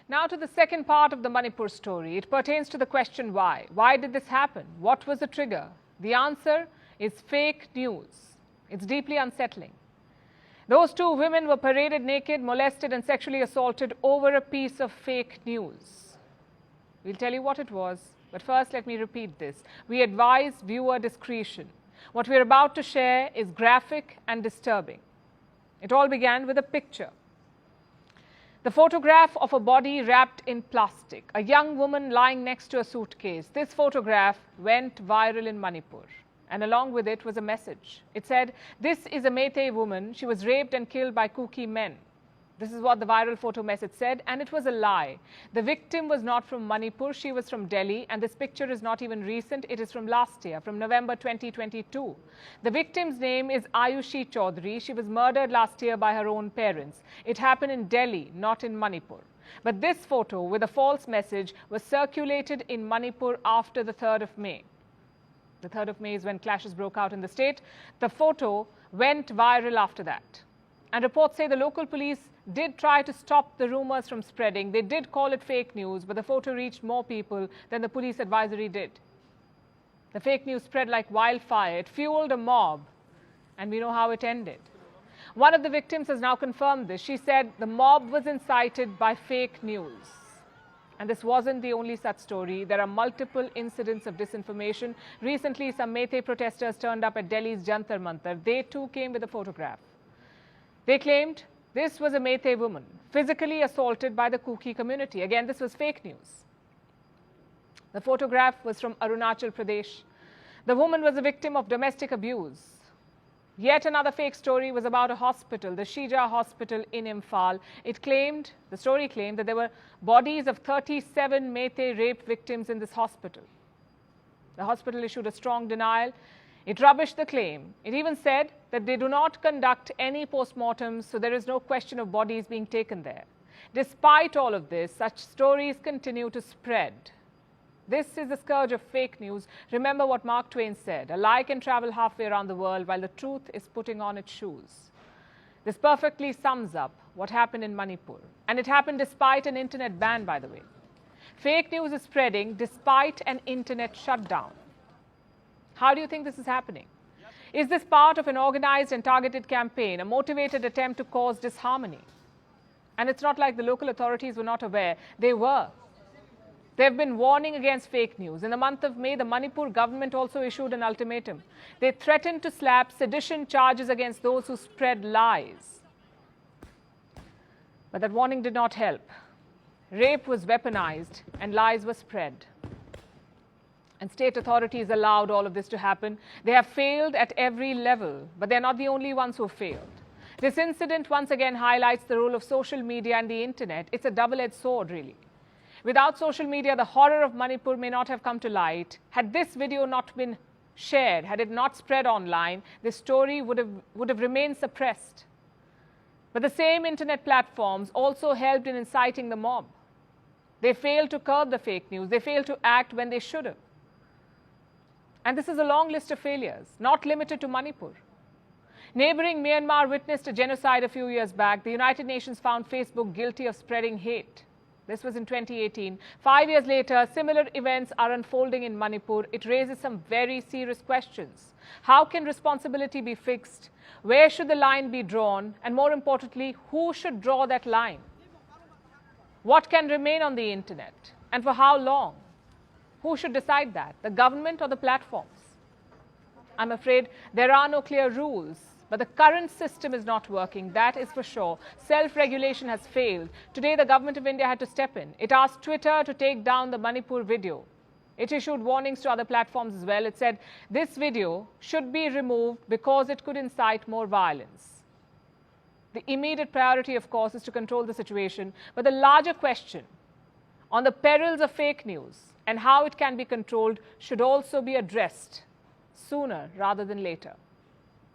Now to the second part of the Manipur story. It pertains to the question why. Why did this happen? What was the trigger? The answer is fake news. It's deeply unsettling. Those two women were paraded naked, molested and sexually assaulted over a piece of fake news. We'll tell you what it was, but first let me repeat this. We advise viewer discretion. What we're about to share is graphic and disturbing. It all began with a picture. The photograph of a body wrapped in plastic, a young woman lying next to a suitcase. This photograph went viral in Manipur, and along with it was a message. It said, "This is a Meitei woman. She was raped and killed by kooky men." This is what the viral photo message said, and it was a lie. The victim was not from Manipur, she was from Delhi, and this picture is not even recent, it is from last year, from November 2022. The victim's name is Ayushi Chaudhary. She was murdered last year by her own parents. It happened in Delhi, not in Manipur. But this photo with a false message was circulated in Manipur after the 3rd of May. The 3rd of May is when clashes broke out in the state. The photo went viral after that. And reports say the local police did try to stop the rumors from spreading. They did call it fake news, but the photo reached more people than the police advisory did. The fake news spread like wildfire. It fueled a mob, and we know how it ended. One of the victims has now confirmed this. She said the mob was incited by fake news. And this wasn't the only such story. There are multiple incidents of disinformation. Recently, some Meitei protesters turned up at Delhi's Jantar Mantar. They too came with a photograph. They claimed this was a Meitei woman physically assaulted by the Kuki community. Again, this was fake news. The photograph was from Arunachal Pradesh. The woman was a victim of domestic abuse. Yet another fake story was about a hospital, the Shija Hospital in Imphal. The story claimed that there were bodies of 37 Meitei rape victims in this hospital. The hospital issued a strong denial. It rubbished the claim. It even said that they do not conduct any postmortems, so there is no question of bodies being taken there. Despite all of this, such stories continue to spread. This is the scourge of fake news. Remember what Mark Twain said, "A lie can travel halfway around the world while the truth is putting on its shoes." This perfectly sums up what happened in Manipur. And it happened despite an internet ban, by the way. Fake news is spreading despite an internet shutdown. How do you think this is happening? Is this part of an organized and targeted campaign, a motivated attempt to cause disharmony? And it's not like the local authorities were not aware. They were. They've been warning against fake news. In the month of May, the Manipur government also issued an ultimatum. They threatened to slap sedition charges against those who spread lies. But that warning did not help. Rape was weaponized and lies were spread. And state authorities allowed all of this to happen. They have failed at every level, but they're not the only ones who failed. This incident once again highlights the role of social media and the internet. It's a double-edged sword, really. Without social media, the horror of Manipur may not have come to light. Had this video not been shared, had it not spread online, this story would have remained suppressed. But the same internet platforms also helped in inciting the mob. They failed to curb the fake news. They failed to act when they should have. And this is a long list of failures, not limited to Manipur. Neighboring Myanmar witnessed a genocide a few years back. The United Nations found Facebook guilty of spreading hate. This was in 2018. 5 years later, similar events are unfolding in Manipur. It raises some very serious questions. How can responsibility be fixed? Where should the line be drawn? And more importantly, who should draw that line? What can remain on the internet? And for how long? Who should decide that? The government or the platforms? I'm afraid there are no clear rules, but the current system is not working, that is for sure. Self-regulation has failed. Today, the government of India had to step in. It asked Twitter to take down the Manipur video. It issued warnings to other platforms as well. It said this video should be removed because it could incite more violence. The immediate priority, of course, is to control the situation, but the larger question on the perils of fake news and how it can be controlled should also be addressed sooner rather than later.